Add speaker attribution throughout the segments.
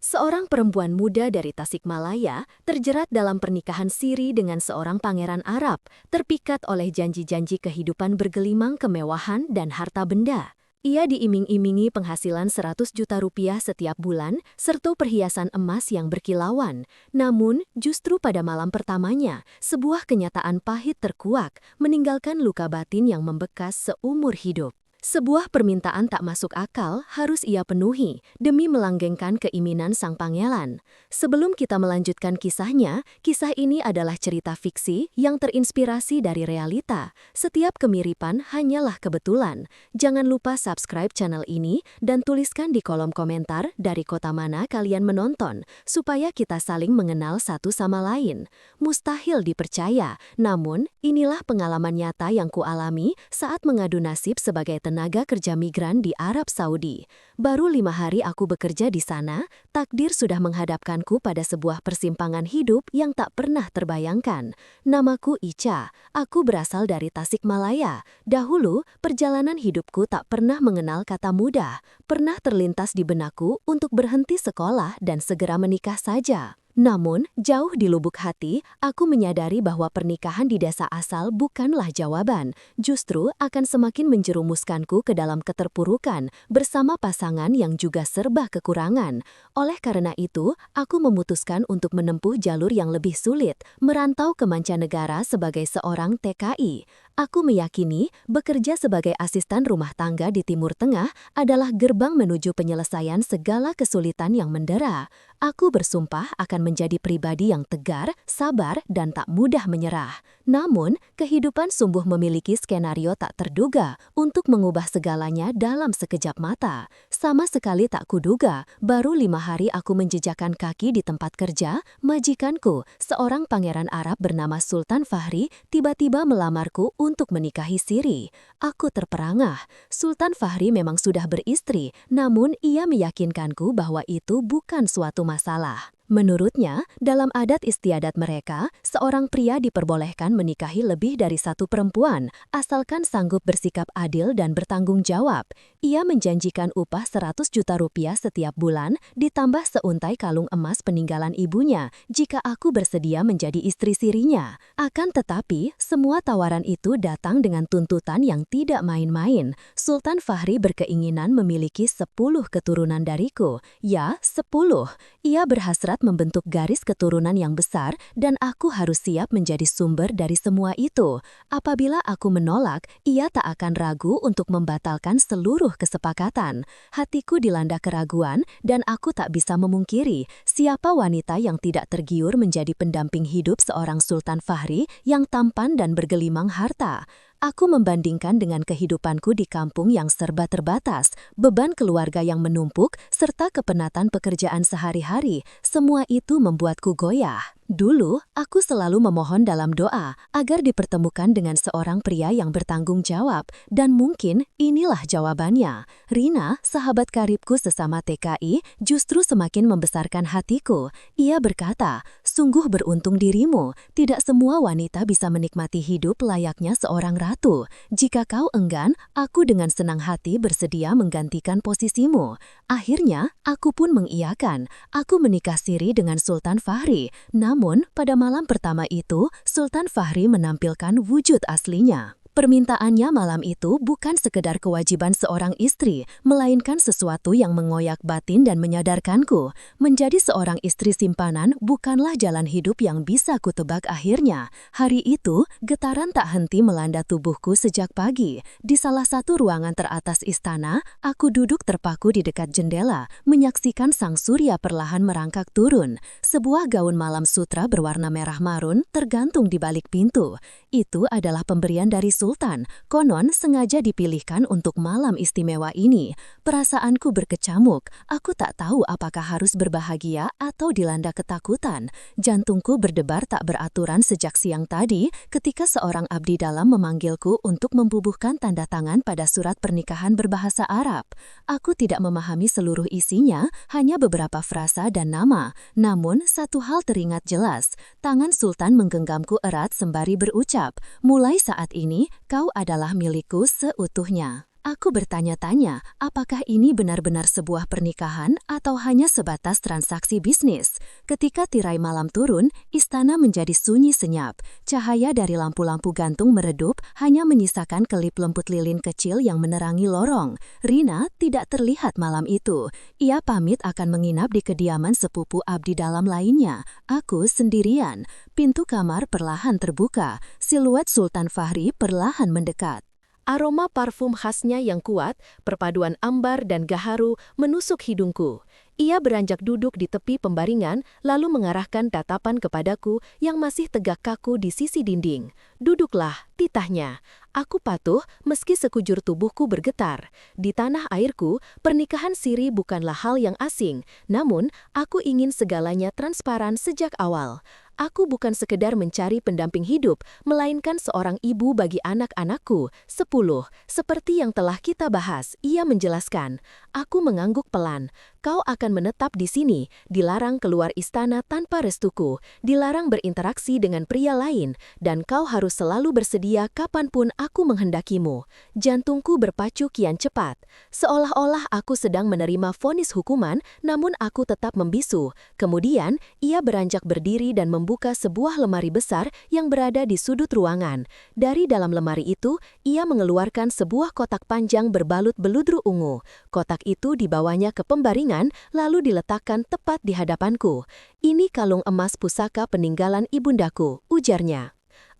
Speaker 1: Seorang perempuan muda dari Tasikmalaya terjerat dalam pernikahan siri dengan seorang pangeran Arab, terpikat oleh janji-janji kehidupan bergelimang kemewahan dan harta benda. Ia diiming-imingi penghasilan 100 juta rupiah setiap bulan, serta perhiasan emas yang berkilauan. Namun, justru pada malam pertamanya, sebuah kenyataan pahit terkuak, meninggalkan luka batin yang membekas seumur hidup. Sebuah permintaan tak masuk akal harus ia penuhi demi melanggengkan keinginan sang pangeran. Sebelum kita melanjutkan kisahnya, kisah ini adalah cerita fiksi yang terinspirasi dari realita. Setiap kemiripan hanyalah kebetulan. Jangan lupa subscribe channel ini dan tuliskan di kolom komentar dari kota mana kalian menonton, supaya kita saling mengenal satu sama lain. Mustahil dipercaya, namun inilah pengalaman nyata yang kualami saat mengadu nasib sebagai tenaga kerja migran di Arab Saudi. Baru 5 hari aku bekerja di sana, takdir sudah menghadapkanku pada sebuah persimpangan hidup yang tak pernah terbayangkan. Namaku Ica, aku berasal dari Tasikmalaya. Dahulu, perjalanan hidupku tak pernah mengenal kata mudah. Pernah terlintas di benakku untuk berhenti sekolah dan segera menikah saja. Namun, jauh di lubuk hati, aku menyadari bahwa pernikahan di desa asal bukanlah jawaban. Justru akan semakin menjerumuskanku ke dalam keterpurukan bersama pasangan yang juga serba kekurangan. Oleh karena itu, aku memutuskan untuk menempuh jalur yang lebih sulit, merantau ke mancanegara sebagai seorang TKI. Aku meyakini bekerja sebagai asisten rumah tangga di Timur Tengah adalah gerbang menuju penyelesaian segala kesulitan yang mendera. Aku bersumpah akan menjadi pribadi yang tegar, sabar, dan tak mudah menyerah. Namun, kehidupan sungguh memiliki skenario tak terduga untuk mengubah segalanya dalam sekejap mata. Sama sekali tak kuduga, baru 5 hari aku menjejakkan kaki di tempat kerja, majikanku, seorang pangeran Arab bernama Sultan Fahri, tiba-tiba melamarku untuk menikahi siri. Aku terperangah. Sultan Fahri memang sudah beristri, namun ia meyakinkanku bahwa itu bukan suatu masalah. Menurutnya, dalam adat istiadat mereka, seorang pria diperbolehkan menikahi lebih dari satu perempuan, asalkan sanggup bersikap adil dan bertanggung jawab. Ia menjanjikan upah 100 juta rupiah setiap bulan, ditambah seuntai kalung emas peninggalan ibunya, jika aku bersedia menjadi istri sirinya. Akan tetapi, semua tawaran itu datang dengan tuntutan yang tidak main-main. Sultan Fahri berkeinginan memiliki 10 keturunan dariku. Ya, 10. Ia berhasrat membentuk garis keturunan yang besar dan aku harus siap menjadi sumber dari semua itu. Apabila aku menolak, ia tak akan ragu untuk membatalkan seluruh kesepakatan. Hatiku dilanda keraguan dan aku tak bisa memungkiri siapa wanita yang tidak tergiur menjadi pendamping hidup seorang Sultan Fahri yang tampan dan bergelimang harta. Aku membandingkan dengan kehidupanku di kampung yang serba terbatas, beban keluarga yang menumpuk, serta kepenatan pekerjaan sehari-hari. Semua itu membuatku goyah. Dulu, aku selalu memohon dalam doa agar dipertemukan dengan seorang pria yang bertanggung jawab, dan mungkin inilah jawabannya. Rina, sahabat karibku sesama TKI, justru semakin membesarkan hatiku. Ia berkata, "Sungguh beruntung dirimu, tidak semua wanita bisa menikmati hidup layaknya seorang ratu. Jika kau enggan, aku dengan senang hati bersedia menggantikan posisimu." Akhirnya, aku pun mengiyakan. Aku menikah siri dengan Sultan Fahri. Namun, pada malam pertama itu, Sultan Fahri menampilkan wujud aslinya. Permintaannya malam itu bukan sekedar kewajiban seorang istri, melainkan sesuatu yang mengoyak batin dan menyadarkanku. Menjadi seorang istri simpanan bukanlah jalan hidup yang bisa kutebak akhirnya. Hari itu, getaran tak henti melanda tubuhku sejak pagi. Di salah satu ruangan teratas istana, aku duduk terpaku di dekat jendela, menyaksikan sang surya perlahan merangkak turun. Sebuah gaun malam sutra berwarna merah marun tergantung di balik pintu. Itu adalah pemberian dari Sultan, konon sengaja dipilihkan untuk malam istimewa ini. Perasaanku berkecamuk, aku tak tahu apakah harus berbahagia atau dilanda ketakutan. Jantungku berdebar tak beraturan sejak siang tadi ketika seorang abdi dalam memanggilku untuk membubuhkan tanda tangan pada surat pernikahan berbahasa Arab. Aku tidak memahami seluruh isinya, hanya beberapa frasa dan nama. Namun, satu hal teringat jelas, tangan Sultan menggenggamku erat sembari berucap, "Mulai saat ini, kau adalah milikku seutuhnya." Aku bertanya-tanya, apakah ini benar-benar sebuah pernikahan atau hanya sebatas transaksi bisnis? Ketika tirai malam turun, istana menjadi sunyi senyap. Cahaya dari lampu-lampu gantung meredup, hanya menyisakan kelip lembut lilin kecil yang menerangi lorong. Rina tidak terlihat malam itu. Ia pamit akan menginap di kediaman sepupu abdi dalam lainnya. Aku sendirian. Pintu kamar perlahan terbuka. Siluet Sultan Fahri perlahan mendekat. Aroma parfum khasnya yang kuat, perpaduan ambar dan gaharu menusuk hidungku. Ia beranjak duduk di tepi pembaringan, lalu mengarahkan tatapan kepadaku yang masih tegak kaku di sisi dinding. "Duduklah," titahnya. Aku patuh meski sekujur tubuhku bergetar. Di tanah airku, pernikahan siri bukanlah hal yang asing, namun aku ingin segalanya transparan sejak awal. Aku bukan sekedar mencari pendamping hidup, melainkan seorang ibu bagi anak-anakku, 10, seperti yang telah kita bahas, ia menjelaskan. Aku mengangguk pelan. "Kau akan menetap di sini, dilarang keluar istana tanpa restuku, dilarang berinteraksi dengan pria lain, dan kau harus selalu bersedia kapanpun aku menghendakimu." Jantungku berpacu kian cepat. Seolah-olah aku sedang menerima vonis hukuman, namun aku tetap membisu. Kemudian, ia beranjak berdiri dan membuka sebuah lemari besar yang berada di sudut ruangan. Dari dalam lemari itu, ia mengeluarkan sebuah kotak panjang berbalut beludru ungu. Kotak itu dibawanya ke pembaringan, lalu diletakkan tepat di hadapanku. "Ini kalung emas pusaka peninggalan ibundaku," ujarnya.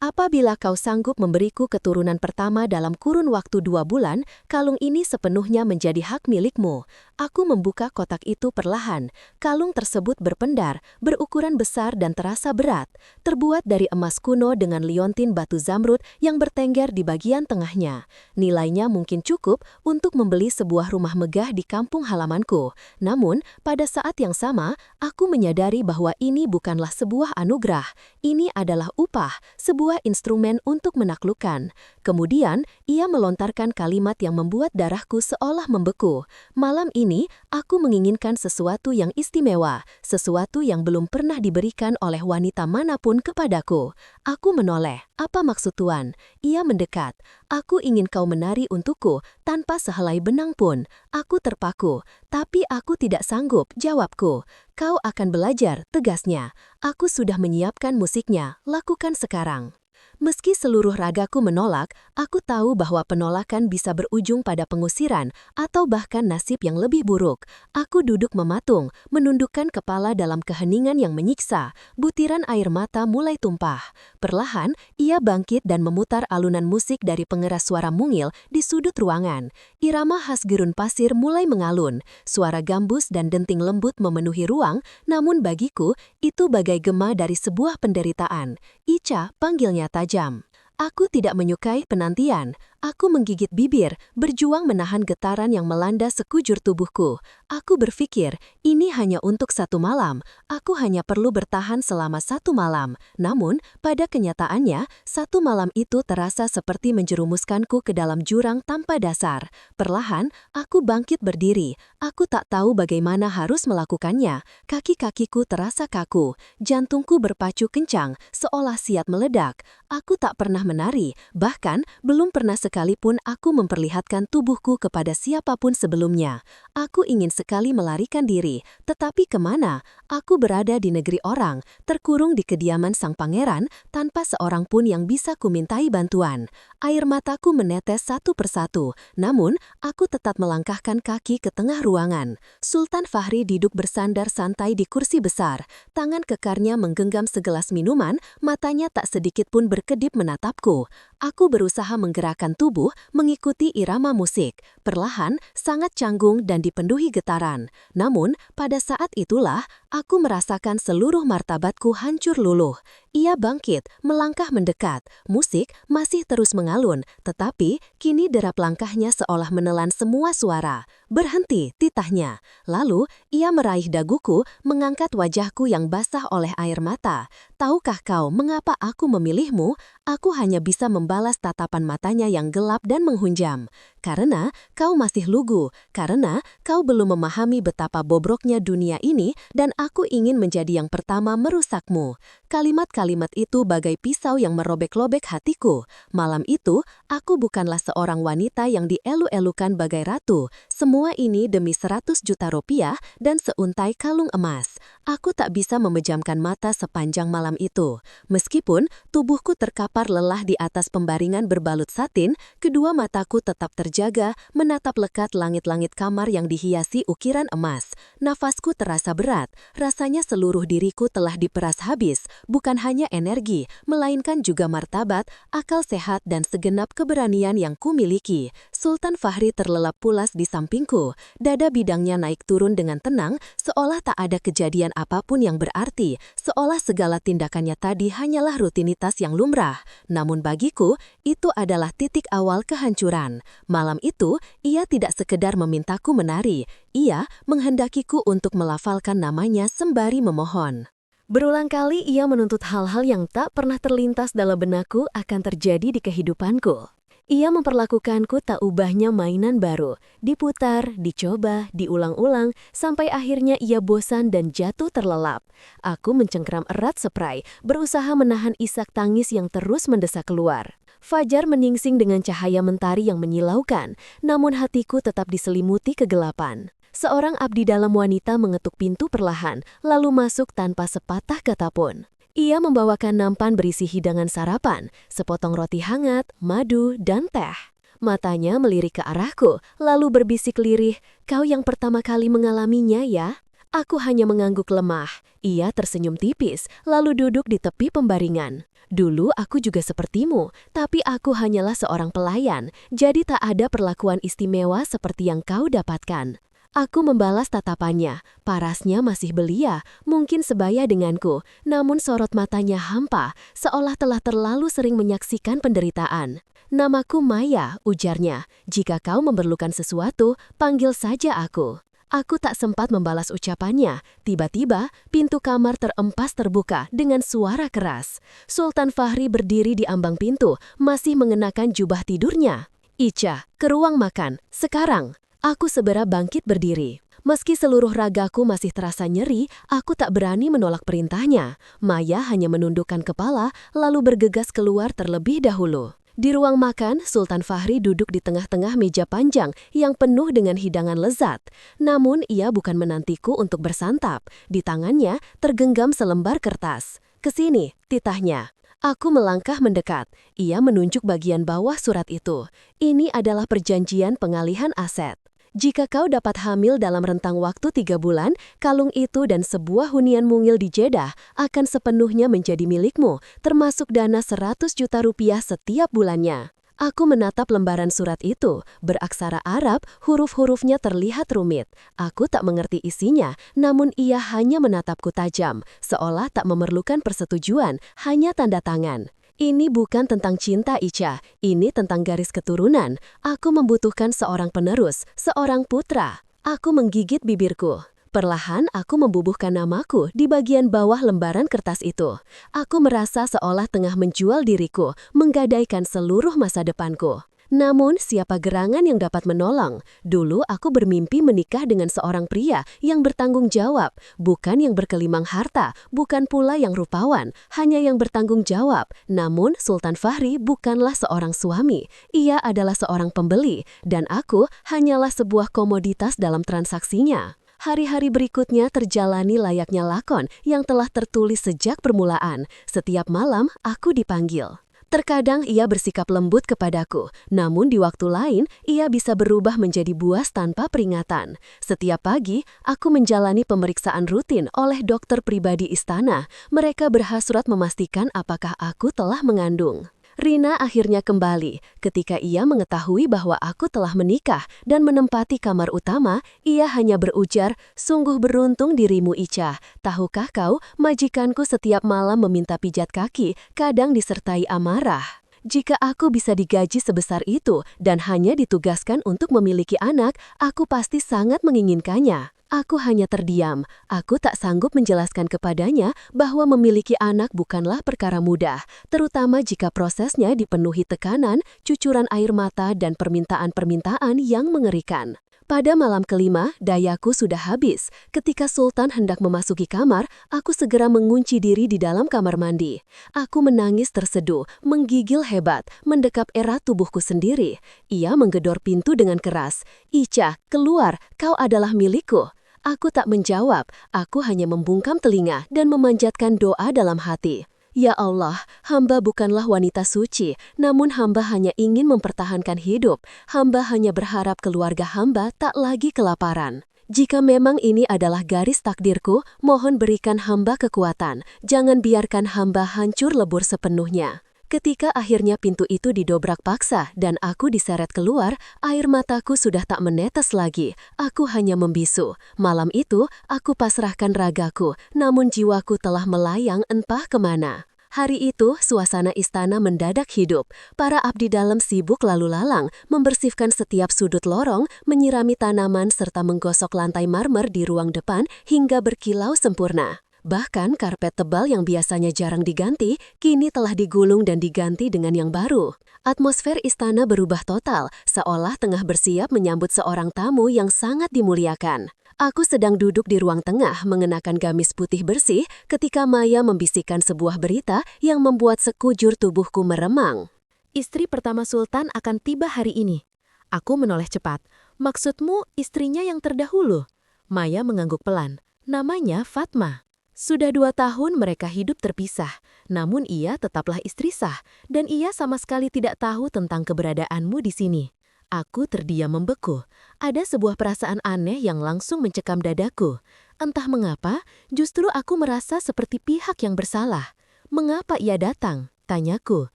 Speaker 1: "Apabila kau sanggup memberiku keturunan pertama dalam kurun waktu 2 bulan, kalung ini sepenuhnya menjadi hak milikmu." Aku membuka kotak itu perlahan. Kalung tersebut berpendar, berukuran besar dan terasa berat. Terbuat dari emas kuno dengan liontin batu zamrud yang bertengger di bagian tengahnya. Nilainya mungkin cukup untuk membeli sebuah rumah megah di kampung halamanku. Namun, pada saat yang sama, aku menyadari bahwa ini bukanlah sebuah anugerah. Ini adalah upah, sebuah instrumen untuk menaklukkan. Kemudian, ia melontarkan kalimat yang membuat darahku seolah membeku. "Malam ini, aku menginginkan sesuatu yang istimewa, sesuatu yang belum pernah diberikan oleh wanita manapun kepadaku." Aku menoleh. "Apa maksud Tuan?" Ia mendekat. "Aku ingin kau menari untukku, tanpa sehelai benang pun." Aku terpaku. "Tapi aku tidak sanggup," jawabku. "Kau akan belajar," tegasnya. "Aku sudah menyiapkan musiknya, lakukan sekarang." Meski seluruh ragaku menolak, aku tahu bahwa penolakan bisa berujung pada pengusiran atau bahkan nasib yang lebih buruk. Aku duduk mematung, menundukkan kepala dalam keheningan yang menyiksa. Butiran air mata mulai tumpah. Perlahan, ia bangkit dan memutar alunan musik dari pengeras suara mungil di sudut ruangan. Irama khas gerun pasir mulai mengalun. Suara gambus dan denting lembut memenuhi ruang, namun bagiku, itu bagai gema dari sebuah penderitaan. "Ica," panggilnya tajam. Aku tidak menyukai penantian. Aku menggigit bibir, berjuang menahan getaran yang melanda sekujur tubuhku. Aku berpikir, ini hanya untuk 1 malam. Aku hanya perlu bertahan selama 1 malam. Namun, pada kenyataannya, 1 malam itu terasa seperti menjerumuskanku ke dalam jurang tanpa dasar. Perlahan, aku bangkit berdiri. Aku tak tahu bagaimana harus melakukannya. Kaki-kakiku terasa kaku. Jantungku berpacu kencang, seolah siap meledak. Aku tak pernah menari, bahkan belum pernah sekalipun aku memperlihatkan tubuhku kepada siapapun sebelumnya. Aku ingin sekali melarikan diri, tetapi kemana? Aku berada di negeri orang, terkurung di kediaman sang pangeran, tanpa seorang pun yang bisa kumintai bantuan. Air mataku menetes satu persatu, namun aku tetap melangkahkan kaki ke tengah ruangan. Sultan Fahri duduk bersandar santai di kursi besar. Tangan kekarnya menggenggam segelas minuman, matanya tak sedikit pun berkedip menatapku. Aku berusaha menggerakkan tubuh mengikuti irama musik, perlahan, sangat canggung dan dipenuhi getaran. Namun, pada saat itulah, aku merasakan seluruh martabatku hancur luluh. Ia bangkit, melangkah mendekat. Musik masih terus mengalun, tetapi kini derap langkahnya seolah menelan semua suara. "Berhenti," titahnya. Lalu, ia meraih daguku, mengangkat wajahku yang basah oleh air mata. "Tahukah kau mengapa aku memilihmu?" Aku hanya bisa membalas tatapan matanya yang gelap dan menghunjam.
Speaker 2: karena kau masih lugu, karena kau belum memahami betapa bobroknya dunia ini dan aku ingin menjadi yang pertama merusakmu. Kalimat-kalimat itu bagai pisau yang merobek-lobek hatiku. Malam itu, aku bukanlah seorang wanita yang dielu-elukan bagai ratu. Semua ini demi 100 juta rupiah dan seuntai kalung emas. Aku tak bisa memejamkan mata sepanjang malam itu. Meskipun tubuhku terkapar lelah di atas pembaringan berbalut satin, kedua mataku tetap terjaga menatap lekat langit-langit kamar yang dihiasi ukiran emas. Nafasku terasa berat, rasanya seluruh diriku telah diperas habis, bukan hanya energi, melainkan juga martabat, akal sehat dan segenap keberanian yang kumiliki. Sultan Fahri terlelap pulas di sampingku, dada bidangnya naik turun dengan tenang, seolah tak ada kejadian apapun yang berarti, seolah segala tindakannya tadi hanyalah rutinitas yang lumrah. Namun bagiku, itu adalah titik awal kehancuran. Malam itu, ia tidak sekedar memintaku menari, ia menghendakiku untuk melafalkan namanya sembari memohon.
Speaker 1: Berulang kali ia menuntut hal-hal yang tak pernah terlintas dalam benakku akan terjadi di kehidupanku. Ia memperlakukanku tak ubahnya mainan baru, diputar, dicoba, diulang-ulang, sampai akhirnya ia bosan dan jatuh terlelap. Aku mencengkram erat spray, berusaha menahan isak tangis yang terus mendesak keluar. Fajar menyingsing dengan cahaya mentari yang menyilaukan, namun hatiku tetap diselimuti kegelapan. Seorang abdi dalam wanita mengetuk pintu perlahan, lalu masuk tanpa sepatah kata pun. Ia membawakan nampan berisi hidangan sarapan, sepotong roti hangat, madu, dan teh. Matanya melirik ke arahku, lalu berbisik lirih, "Kau yang pertama kali mengalaminya ya?" Aku hanya mengangguk lemah. Ia tersenyum tipis, lalu duduk di tepi pembaringan. "Dulu aku juga sepertimu, tapi aku hanyalah seorang pelayan, jadi tak ada perlakuan istimewa seperti yang kau dapatkan." Aku membalas tatapannya, parasnya masih belia, mungkin sebaya denganku, namun sorot matanya hampa, seolah telah terlalu sering menyaksikan penderitaan. "Namaku Maya," ujarnya. "Jika kau memerlukan sesuatu, panggil saja aku." Aku tak sempat membalas ucapannya. Tiba-tiba, pintu kamar terempas terbuka dengan suara keras. Sultan Fahri berdiri di ambang pintu, masih mengenakan jubah tidurnya. "Ica, ke ruang makan, sekarang." Aku segera bangkit berdiri. Meski seluruh ragaku masih terasa nyeri, aku tak berani menolak perintahnya. Maya hanya menundukkan kepala, lalu bergegas keluar terlebih dahulu. Di ruang makan, Sultan Fahri duduk di tengah-tengah meja panjang yang penuh dengan hidangan lezat. Namun ia bukan menantiku untuk bersantap. Di tangannya tergenggam selembar kertas. "Kesini," titahnya. Aku melangkah mendekat. Ia menunjuk bagian bawah surat itu. "Ini adalah perjanjian pengalihan aset. Jika kau dapat hamil dalam rentang waktu 3 bulan, kalung itu dan sebuah hunian mungil di Jeddah akan sepenuhnya menjadi milikmu, termasuk dana 100 juta rupiah setiap bulannya." Aku menatap lembaran surat itu, beraksara Arab, huruf-hurufnya terlihat rumit. Aku tak mengerti isinya, namun ia hanya menatapku tajam, seolah tak memerlukan persetujuan, hanya tanda tangan. "Ini bukan tentang cinta, Ica. Ini tentang garis keturunan. Aku membutuhkan seorang penerus, seorang putra." Aku menggigit bibirku. Perlahan aku membubuhkan namaku di bagian bawah lembaran kertas itu. Aku merasa seolah tengah menjual diriku, menggadaikan seluruh masa depanku. Namun, siapa gerangan yang dapat menolong? Dulu aku bermimpi menikah dengan seorang pria yang bertanggung jawab, bukan yang berkelimang harta, bukan pula yang rupawan, hanya yang bertanggung jawab. Namun, Sultan Fahri bukanlah seorang suami. Ia adalah seorang pembeli, dan aku hanyalah sebuah komoditas dalam transaksinya. Hari-hari berikutnya terjalani layaknya lakon yang telah tertulis sejak permulaan. Setiap malam, aku dipanggil. Terkadang ia bersikap lembut kepadaku, namun di waktu lain ia bisa berubah menjadi buas tanpa peringatan. Setiap pagi, aku menjalani pemeriksaan rutin oleh dokter pribadi istana. Mereka berhasrat memastikan apakah aku telah mengandung. Rina akhirnya kembali. Ketika ia mengetahui bahwa aku telah menikah dan menempati kamar utama, ia hanya berujar, "Sungguh beruntung dirimu, Ica. Tahukah kau, majikanku setiap malam meminta pijat kaki, kadang disertai amarah. Jika aku bisa digaji sebesar itu dan hanya ditugaskan untuk memiliki anak, aku pasti sangat menginginkannya."
Speaker 2: Aku hanya terdiam. Aku tak sanggup menjelaskan kepadanya bahwa memiliki anak bukanlah perkara mudah, terutama jika prosesnya dipenuhi tekanan, cucuran air mata, dan permintaan-permintaan yang mengerikan. Pada malam kelima, dayaku sudah habis. Ketika Sultan hendak memasuki kamar, aku segera mengunci diri di dalam kamar mandi. Aku menangis terseduh, menggigil hebat, mendekap erat tubuhku sendiri. Ia menggedor pintu dengan keras. "Ica, keluar, kau adalah milikku." Aku tak menjawab, aku hanya membungkam telinga dan memanjatkan doa dalam hati. Ya Allah, hamba bukanlah wanita suci, namun hamba hanya ingin mempertahankan hidup. Hamba hanya berharap keluarga hamba tak lagi kelaparan. Jika memang ini adalah garis takdirku, mohon berikan hamba kekuatan. Jangan biarkan hamba hancur lebur sepenuhnya. Ketika akhirnya pintu itu didobrak paksa dan aku diseret keluar, air mataku sudah tak menetes lagi. Aku hanya membisu. Malam itu, aku pasrahkan ragaku, namun jiwaku telah melayang entah kemana. Hari itu, suasana istana mendadak hidup. Para abdi dalam sibuk lalu lalang, membersihkan setiap sudut lorong, menyirami tanaman serta menggosok lantai marmer di ruang depan hingga berkilau sempurna. Bahkan karpet tebal yang biasanya jarang diganti, kini telah digulung dan diganti dengan yang baru. Atmosfer istana berubah total, seolah tengah bersiap menyambut seorang tamu yang sangat dimuliakan. Aku sedang duduk di ruang tengah mengenakan gamis putih bersih ketika Maya membisikkan sebuah berita yang membuat sekujur tubuhku meremang.
Speaker 1: Istri pertama Sultan akan tiba hari ini. Aku menoleh cepat. Maksudmu istrinya yang terdahulu? Maya mengangguk pelan. Namanya Fatma. Sudah 2 tahun mereka hidup terpisah, namun ia tetaplah istri sah, dan ia sama sekali tidak tahu tentang keberadaanmu di sini. Aku terdiam membeku. Ada sebuah perasaan aneh yang langsung mencekam dadaku. Entah mengapa, justru aku merasa seperti pihak yang bersalah. Mengapa ia datang? Tanyaku.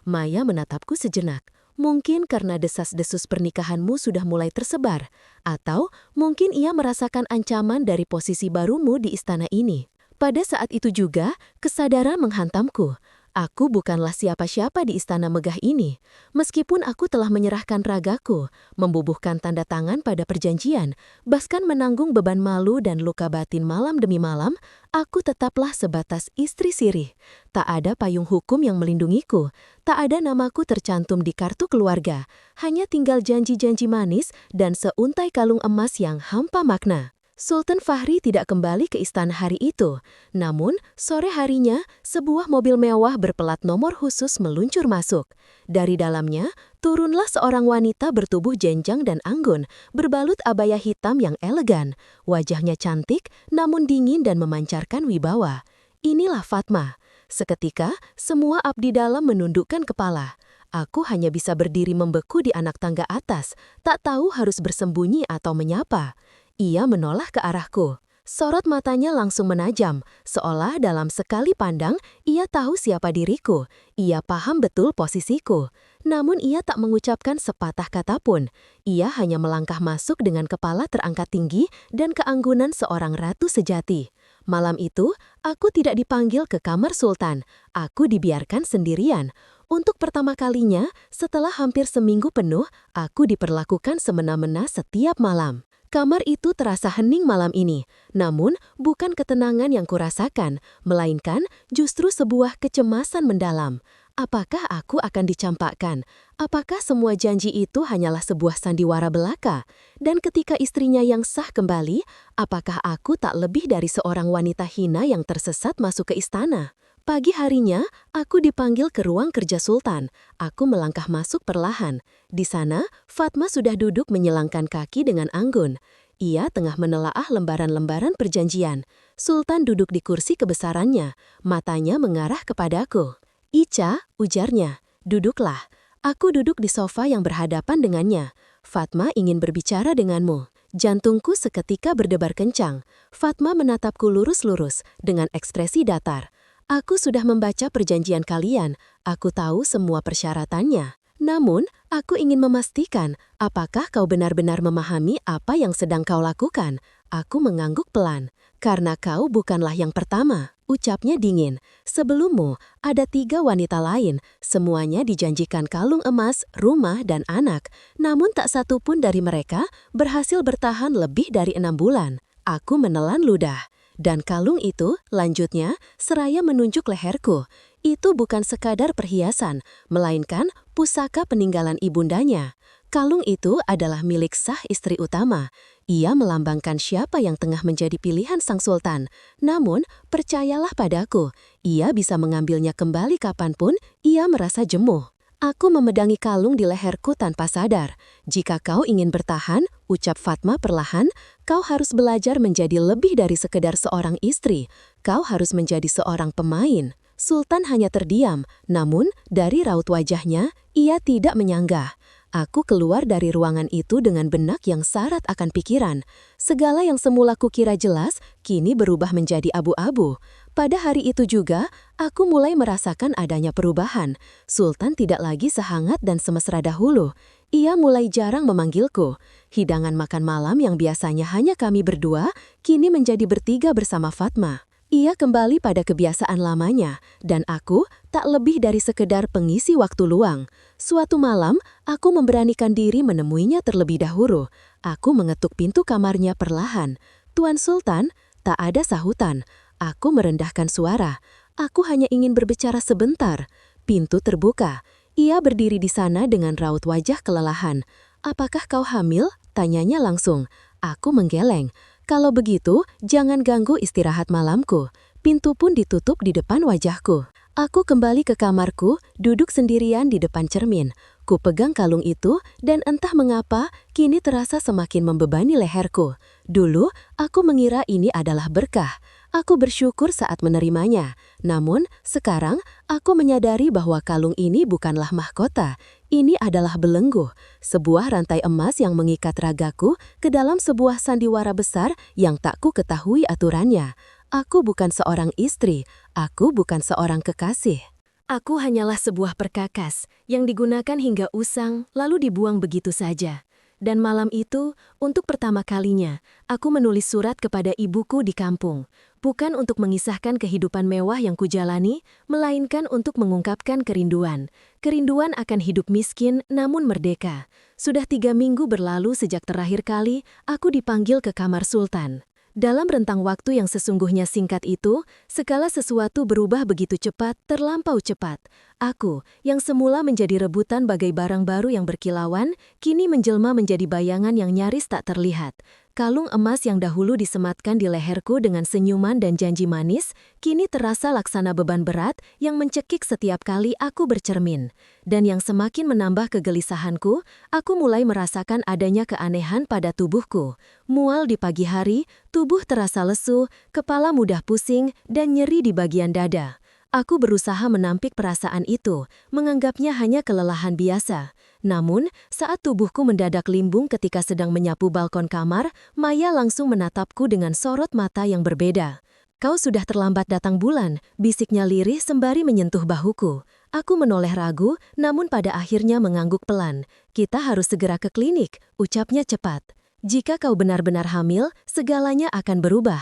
Speaker 1: Maya menatapku sejenak. Mungkin karena desas-desus pernikahanmu sudah mulai tersebar, atau mungkin ia merasakan ancaman dari posisi barumu di istana ini. Pada saat itu juga, kesadaran menghantamku. Aku bukanlah siapa-siapa di istana megah ini. Meskipun aku telah menyerahkan ragaku, membubuhkan tanda tangan pada perjanjian, bahkan menanggung beban malu dan luka batin malam demi malam, aku tetaplah sebatas istri sirih. Tak ada payung hukum yang melindungiku, tak ada namaku tercantum di kartu keluarga, hanya tinggal janji-janji manis dan seuntai kalung emas yang hampa makna. Sultan Fahri tidak kembali ke istana hari itu. Namun, sore harinya, sebuah mobil mewah berpelat nomor khusus meluncur masuk. Dari dalamnya, turunlah seorang wanita bertubuh jenjang dan anggun, berbalut abaya hitam yang elegan. Wajahnya cantik, namun dingin dan memancarkan wibawa. Inilah Fatma. Seketika, semua abdi dalam menundukkan kepala. Aku hanya bisa berdiri membeku di anak tangga atas, tak tahu harus bersembunyi atau menyapa. Ia menoleh ke arahku. Sorot matanya langsung menajam, seolah dalam sekali pandang ia tahu siapa diriku. Ia paham betul posisiku. Namun ia tak mengucapkan sepatah kata pun. Ia hanya melangkah masuk dengan kepala terangkat tinggi dan keanggunan seorang ratu sejati. Malam itu, aku tidak dipanggil ke kamar Sultan. Aku dibiarkan sendirian. Untuk pertama kalinya, setelah hampir seminggu penuh, aku diperlakukan semena-mena setiap malam. Kamar itu terasa hening malam ini, namun bukan ketenangan yang kurasakan, melainkan justru sebuah kecemasan mendalam. Apakah aku akan dicampakkan? Apakah semua janji itu hanyalah sebuah sandiwara belaka? Dan ketika istrinya yang sah kembali, apakah aku tak lebih dari seorang wanita hina yang tersesat masuk ke istana? Pagi harinya, aku dipanggil ke ruang kerja Sultan. Aku melangkah masuk perlahan. Di sana, Fatma sudah duduk menyelangkan kaki dengan anggun. Ia tengah menelaah lembaran-lembaran perjanjian. Sultan duduk di kursi kebesarannya. Matanya mengarah kepadaku. "Ica," ujarnya, "duduklah." Aku duduk di sofa yang berhadapan dengannya. "Fatma ingin berbicara denganmu." Jantungku seketika berdebar kencang. Fatma menatapku lurus-lurus dengan ekspresi datar. "Aku sudah membaca perjanjian kalian. Aku tahu semua persyaratannya. Namun, aku ingin memastikan apakah kau benar-benar memahami apa yang sedang kau lakukan." Aku mengangguk pelan. "Karena kau bukanlah yang pertama," ucapnya dingin. "Sebelummu, ada 3 wanita lain. Semuanya dijanjikan kalung emas, rumah, dan anak. Namun tak satu pun dari mereka berhasil bertahan lebih dari 6 bulan.
Speaker 2: Aku menelan ludah. Dan kalung itu, lanjutnya, seraya menunjuk leherku. Itu bukan sekadar perhiasan, melainkan pusaka peninggalan ibundanya. Kalung itu adalah milik sah istri utama. Ia melambangkan siapa yang tengah menjadi pilihan sang sultan. Namun, percayalah padaku, ia bisa mengambilnya kembali kapanpun ia merasa jemuh. Aku memedangi kalung di leherku tanpa sadar. Jika kau ingin bertahan, ucap Fatma perlahan, kau harus belajar menjadi lebih dari sekedar seorang istri. Kau harus menjadi seorang pemain. Sultan hanya terdiam, namun dari raut wajahnya, ia tidak menyanggah. Aku keluar dari ruangan itu dengan benak yang syarat akan pikiran. Segala yang semula kukira jelas, kini berubah menjadi abu-abu. Pada hari itu juga, aku mulai merasakan adanya perubahan. Sultan tidak lagi sehangat dan semesra dahulu. Ia mulai jarang memanggilku. Hidangan makan malam yang biasanya hanya kami berdua, kini menjadi bertiga bersama Fatma. Ia kembali pada kebiasaan lamanya, dan aku tak lebih dari sekedar pengisi waktu luang. Suatu malam, aku memberanikan diri menemuinya terlebih dahulu. Aku mengetuk pintu kamarnya perlahan. "Tuan Sultan," tak ada sahutan. Aku merendahkan suara. Aku hanya ingin berbicara sebentar. Pintu terbuka. Ia berdiri di sana dengan raut wajah kelelahan. "Apakah kau hamil?" tanyanya langsung. Aku menggeleng. "Kalau begitu, jangan ganggu istirahat malamku." Pintu pun ditutup di depan wajahku. Aku kembali ke kamarku, duduk sendirian di depan cermin. Ku pegang kalung itu, dan entah mengapa, kini terasa semakin membebani leherku. Dulu, aku mengira ini adalah berkah. Aku bersyukur saat menerimanya. Namun, sekarang, aku menyadari bahwa kalung ini bukanlah mahkota. Ini adalah belenggu, sebuah rantai emas yang mengikat ragaku ke dalam sebuah sandiwara besar yang tak ku ketahui aturannya. Aku bukan seorang istri, aku bukan seorang kekasih.
Speaker 1: Aku hanyalah sebuah perkakas yang digunakan hingga usang lalu dibuang begitu saja. Dan malam itu, untuk pertama kalinya, aku menulis surat kepada ibuku di kampung. Bukan untuk mengisahkan kehidupan mewah yang kujalani, melainkan untuk mengungkapkan kerinduan. Kerinduan akan hidup miskin namun merdeka. Sudah 3 minggu berlalu sejak terakhir kali aku dipanggil ke kamar sultan. Dalam rentang waktu yang sesungguhnya singkat itu, segala sesuatu berubah begitu cepat, terlampau cepat. Aku, yang semula menjadi rebutan bagai barang baru yang berkilauan, kini menjelma menjadi bayangan yang nyaris tak terlihat. Kalung emas yang dahulu disematkan di leherku dengan senyuman dan janji manis, kini terasa laksana beban berat yang mencekik setiap kali aku bercermin. Dan yang semakin menambah kegelisahanku, aku mulai merasakan adanya keanehan pada tubuhku. Mual di pagi hari, tubuh terasa lesu, kepala mudah pusing, dan nyeri di bagian dada. Aku berusaha menampik perasaan itu, menganggapnya hanya kelelahan biasa. Namun, saat tubuhku mendadak limbung ketika sedang menyapu balkon kamar, Maya langsung menatapku dengan sorot mata yang berbeda. "Kau sudah terlambat datang bulan," bisiknya lirih sembari menyentuh bahuku. Aku menoleh ragu, namun pada akhirnya mengangguk pelan. "Kita harus segera ke klinik," ucapnya cepat. "Jika kau benar-benar hamil, segalanya akan berubah."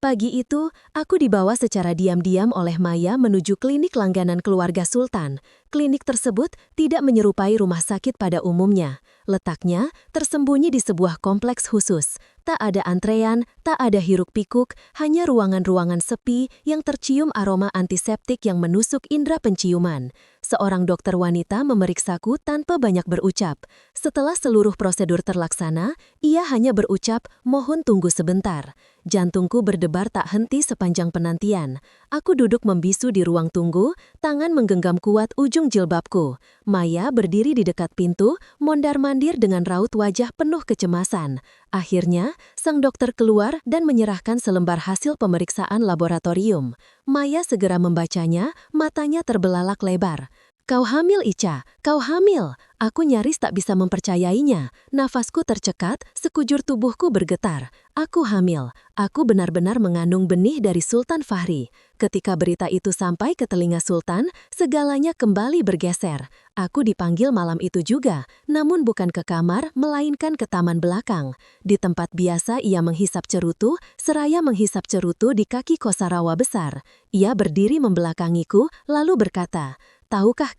Speaker 1: Pagi itu, aku dibawa secara diam-diam oleh Maya menuju klinik langganan keluarga Sultan. Klinik tersebut tidak menyerupai rumah sakit pada umumnya. Letaknya tersembunyi di sebuah kompleks khusus. Tak ada antrean, tak ada hiruk-pikuk, hanya ruangan-ruangan sepi yang tercium aroma antiseptik yang menusuk indera penciuman. Seorang dokter wanita memeriksaku tanpa banyak berucap. Setelah seluruh prosedur terlaksana, ia hanya berucap, "Mohon tunggu sebentar." Jantungku berdebar tak henti sepanjang penantian. Aku duduk membisu di ruang tunggu, tangan menggenggam kuat ujung jilbabku. Maya berdiri di dekat pintu, mondar-mandir dengan raut wajah penuh kecemasan. Akhirnya, sang dokter keluar dan menyerahkan selembar hasil pemeriksaan laboratorium. Maya segera membacanya, matanya terbelalak lebar. "Kau hamil, Ica, kau hamil." Aku nyaris tak bisa mempercayainya. Nafasku tercekat, sekujur tubuhku bergetar. Aku hamil. Aku benar-benar mengandung benih dari Sultan Fahri. Ketika berita itu sampai ke telinga Sultan, segalanya kembali bergeser. Aku dipanggil malam itu juga, namun bukan ke kamar, melainkan ke taman belakang. Di tempat biasa ia menghisap cerutu, seraya menghisap cerutu di kaki kosa rawa besar. Ia berdiri membelakangiku, lalu berkata,
Speaker 2: Tahukah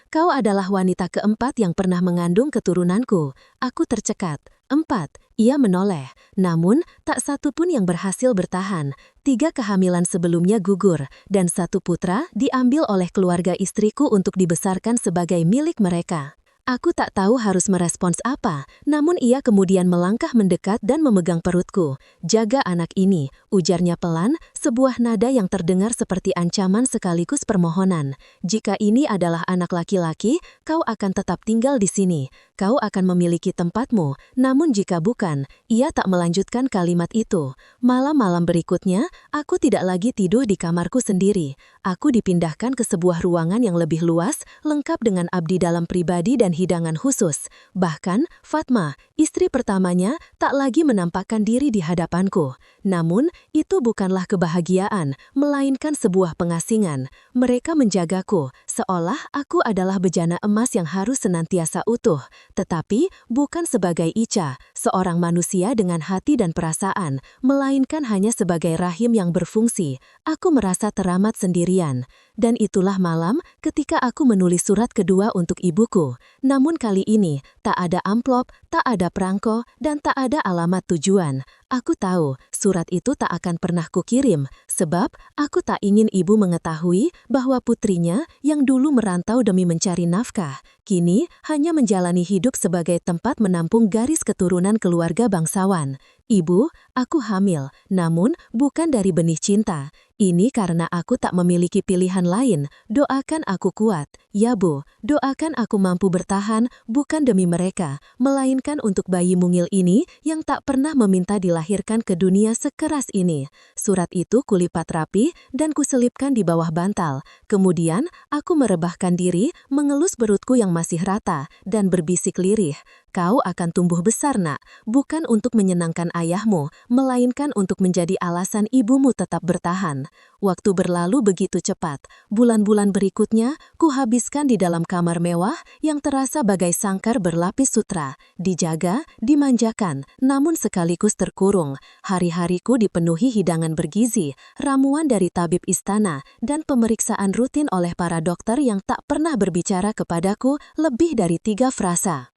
Speaker 2: kau adalah wanita keempat yang pernah mengandung keturunanku. Aku tercekat. 4. Ia menoleh. Namun, tak satu pun yang berhasil bertahan. 3 kehamilan sebelumnya gugur, dan 1 putra diambil oleh keluarga istriku untuk dibesarkan sebagai milik mereka. Aku tak tahu harus merespons apa, namun ia kemudian melangkah mendekat dan memegang perutku. Jaga anak ini, ujarnya pelan, sebuah nada yang terdengar seperti ancaman sekaligus permohonan. Jika ini adalah anak laki-laki, kau akan tetap tinggal di sini. Kau akan memiliki tempatmu, namun jika bukan, ia tak melanjutkan kalimat itu. Malam-malam berikutnya, aku tidak lagi tidur di kamarku sendiri. Aku dipindahkan ke sebuah ruangan yang lebih luas, lengkap dengan abdi dalam pribadi dan hidangan khusus. Bahkan, Fatma, istri pertamanya, tak lagi menampakkan diri di hadapanku. Namun, itu bukanlah kebahagiaan, melainkan sebuah pengasingan. Mereka menjagaku, seolah aku adalah bejana emas yang harus senantiasa utuh. Tetapi, bukan sebagai Ica, seorang manusia dengan hati dan perasaan, melainkan hanya sebagai rahim yang berfungsi. Aku merasa teramat sendirian. Dan itulah malam ketika aku menulis surat kedua untuk ibuku. Namun kali ini, tak ada amplop, tak ada perangko, dan tak ada alamat tujuan. Aku tahu, surat itu tak akan pernah kukirim, sebab aku tak ingin ibu mengetahui bahwa putrinya yang dulu merantau demi mencari nafkah, kini hanya menjalani hidup sebagai tempat menampung garis keturunan keluarga bangsawan. Ibu, aku hamil, namun bukan dari benih cinta. Ini karena aku tak memiliki pilihan lain. Doakan aku kuat. Ya Bu, doakan aku mampu bertahan, bukan demi mereka, melainkan untuk bayi mungil ini yang tak pernah meminta dilahirkan ke dunia sekeras ini. Surat itu kulipat rapi dan kuselipkan di bawah bantal. Kemudian, aku merebahkan diri, mengelus perutku yang masih rata, dan berbisik lirih. Kau akan tumbuh besar, Nak, bukan untuk menyenangkan ayahmu, melainkan untuk menjadi alasan ibumu tetap bertahan. Waktu berlalu begitu cepat. Bulan-bulan berikutnya, kuhabiskan di dalam kamar mewah yang terasa bagai sangkar berlapis sutra. Dijaga, dimanjakan, namun sekaligus terkurung. Hari-hariku dipenuhi hidangan bergizi, ramuan dari tabib istana, dan pemeriksaan rutin oleh para dokter yang tak pernah berbicara kepadaku lebih dari 3 frasa.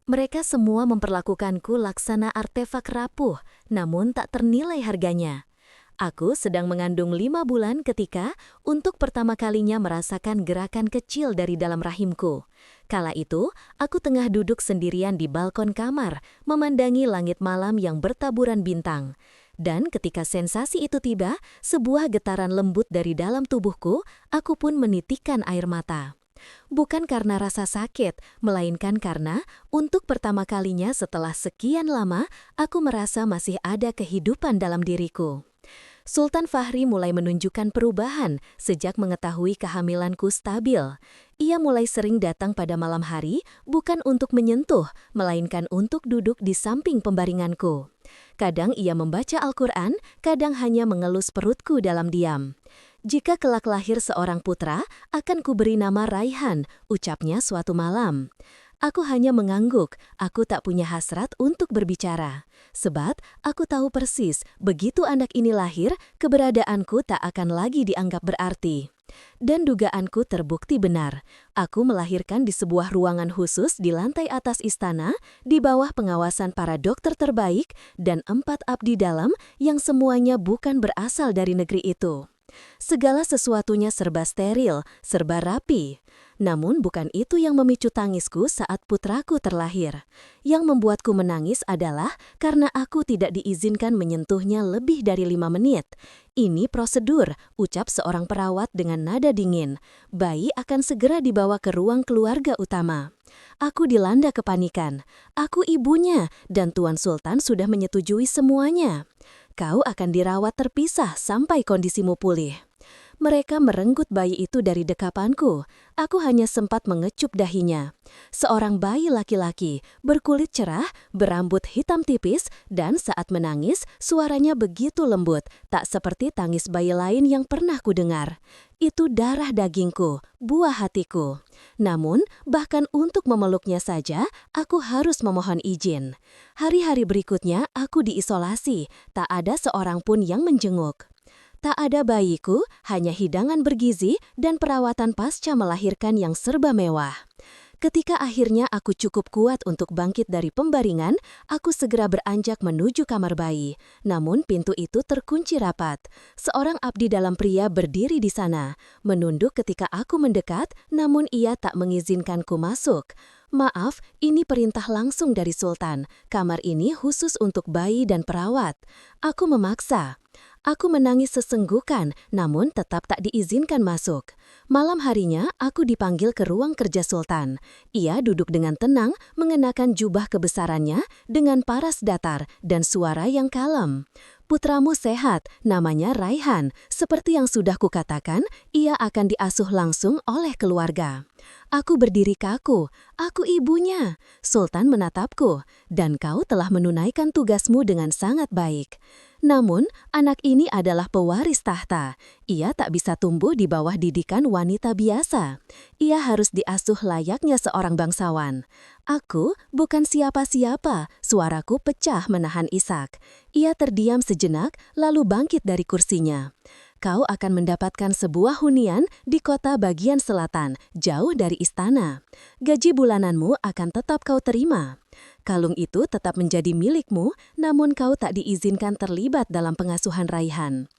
Speaker 1: Mereka semua memperlakukanku laksana artefak rapuh, namun tak ternilai harganya. Aku sedang mengandung 5 bulan ketika, untuk pertama kalinya merasakan gerakan kecil dari dalam rahimku. Kala itu, aku tengah duduk sendirian di balkon kamar, memandangi langit malam yang bertaburan bintang. Dan ketika sensasi itu tiba, sebuah getaran lembut dari dalam tubuhku, aku pun menitikkan air mata. Bukan karena rasa sakit, melainkan karena untuk pertama kalinya setelah sekian lama, aku merasa masih ada kehidupan dalam diriku. Sultan Fahri mulai menunjukkan perubahan sejak mengetahui kehamilanku stabil. Ia mulai sering datang pada malam hari, bukan untuk menyentuh, melainkan untuk duduk di samping pembaringanku. Kadang ia membaca Al-Quran, kadang hanya mengelus perutku dalam diam. Jika kelak lahir seorang putra, akan kuberi nama Raihan, ucapnya suatu malam. Aku hanya mengangguk, aku tak punya hasrat untuk berbicara. Sebab, aku tahu persis, begitu anak ini lahir, keberadaanku tak akan lagi dianggap berarti. Dan dugaanku terbukti benar. Aku melahirkan di sebuah ruangan khusus di lantai atas istana, di bawah pengawasan para dokter terbaik, dan 4 abdi dalam yang semuanya bukan berasal dari negeri itu. Segala sesuatunya serba steril, serba rapi. Namun bukan itu yang memicu tangisku saat putraku terlahir. Yang membuatku menangis adalah karena aku tidak diizinkan menyentuhnya lebih dari 5 menit. Ini prosedur, ucap seorang perawat dengan nada dingin. Bayi akan segera dibawa ke ruang keluarga utama. Aku dilanda kepanikan. Aku ibunya, dan Tuan Sultan sudah menyetujui semuanya. Kau akan dirawat terpisah sampai kondisimu pulih. Mereka merenggut bayi itu dari dekapanku. Aku hanya sempat mengecup dahinya. Seorang bayi laki-laki, berkulit cerah, berambut hitam tipis, dan saat menangis, suaranya begitu lembut, tak seperti tangis bayi lain yang pernah kudengar. Itu darah dagingku, buah hatiku. Namun, bahkan untuk memeluknya saja, aku harus memohon izin. Hari-hari berikutnya, aku diisolasi, tak ada seorang pun yang menjenguk.
Speaker 2: Tak ada bayiku, hanya hidangan bergizi dan perawatan pasca melahirkan yang serba mewah. Ketika akhirnya aku cukup kuat untuk bangkit dari pembaringan, aku segera beranjak menuju kamar bayi. Namun pintu itu terkunci rapat. Seorang abdi dalam pria berdiri di sana, menunduk ketika aku mendekat, namun ia tak mengizinkanku masuk. Maaf, ini perintah langsung dari Sultan. Kamar ini khusus untuk bayi dan perawat. Aku memaksa. Aku menangis sesenggukan, namun tetap tak diizinkan masuk. Malam harinya, aku dipanggil ke ruang kerja Sultan. Ia duduk dengan tenang, mengenakan jubah kebesarannya dengan paras datar dan suara yang kalem. Putramu sehat, namanya Raihan. Seperti yang sudah kukatakan, ia akan diasuh langsung oleh keluarga. Aku berdiri kaku, aku ibunya. Sultan menatapku, dan kau telah menunaikan tugasmu dengan sangat baik. Namun, anak ini adalah pewaris tahta. Ia tak bisa tumbuh di bawah didikan wanita biasa. Ia harus diasuh layaknya seorang bangsawan. Aku bukan siapa-siapa, suaraku pecah menahan Ishak. Ia terdiam sejenak, lalu bangkit dari kursinya. Kau akan mendapatkan sebuah hunian di kota bagian selatan, jauh dari istana. Gaji bulananmu akan tetap kau terima. Kalung itu tetap menjadi milikmu, namun kau tak diizinkan terlibat dalam pengasuhan Raihan.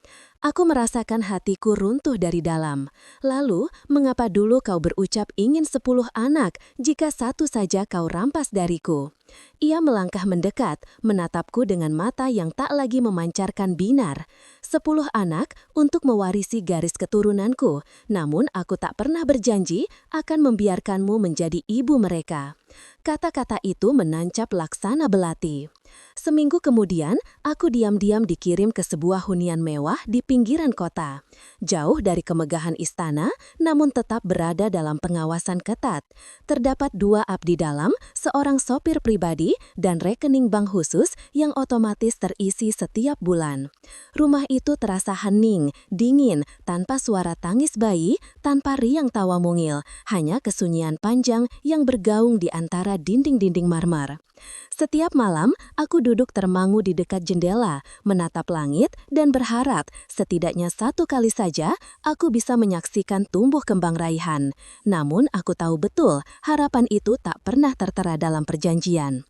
Speaker 2: Aku merasakan hatiku runtuh dari dalam. Lalu, mengapa dulu kau berucap ingin 10 anak jika satu saja kau rampas dariku? Ia melangkah mendekat, menatapku dengan mata yang tak lagi memancarkan binar. 10 anak untuk mewarisi garis keturunanku, namun aku tak pernah berjanji akan membiarkanmu menjadi ibu mereka. Kata-kata itu menancap laksana belati. Seminggu kemudian, aku diam-diam dikirim ke sebuah hunian mewah di pinggiran kota. Jauh dari kemegahan istana, namun tetap berada dalam pengawasan ketat. Terdapat 2 abdi dalam, seorang sopir pribadi, dan rekening bank khusus yang otomatis terisi setiap bulan. Rumah itu terasa hening, dingin, tanpa suara tangis bayi, tanpa riang tawa mungil, hanya kesunyian panjang yang bergaung di antara dinding-dinding marmer. Setiap malam, aku duduk termangu di dekat jendela, menatap langit dan berharap setidaknya 1 kali saja aku bisa menyaksikan tumbuh kembang Raihan. Namun aku tahu betul harapan itu tak pernah tertera dalam perjanjian.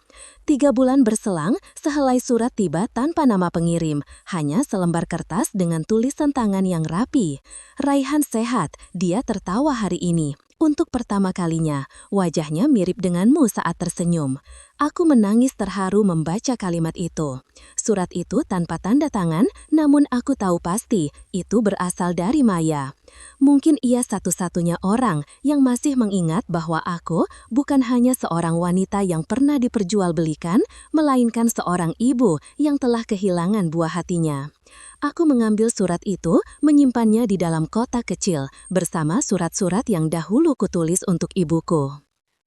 Speaker 2: 3 bulan berselang, sehelai surat tiba tanpa nama pengirim, hanya selembar kertas dengan tulisan tangan yang rapi. Raihan sehat, dia tertawa hari ini. Untuk pertama kalinya, wajahnya mirip denganmu saat tersenyum. Aku menangis terharu membaca kalimat itu. Surat itu tanpa tanda tangan, namun aku tahu pasti itu berasal dari Maya. Mungkin ia satu-satunya orang yang masih mengingat bahwa aku bukan hanya seorang wanita yang pernah diperjualbelikan, melainkan seorang ibu yang telah kehilangan buah hatinya. Aku mengambil surat itu, menyimpannya di dalam kotak kecil, bersama surat-surat yang dahulu kutulis untuk ibuku.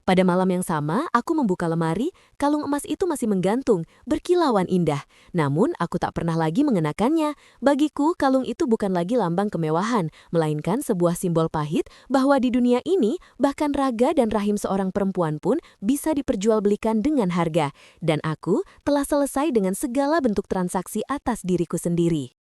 Speaker 1: Pada malam yang sama, aku membuka lemari, kalung emas itu masih menggantung, berkilauan indah. Namun, aku tak pernah lagi mengenakannya. Bagiku, kalung itu bukan lagi lambang kemewahan, melainkan sebuah simbol pahit bahwa di dunia ini, bahkan raga dan rahim seorang perempuan pun bisa diperjualbelikan dengan harga. Dan aku telah selesai dengan segala bentuk transaksi atas diriku sendiri.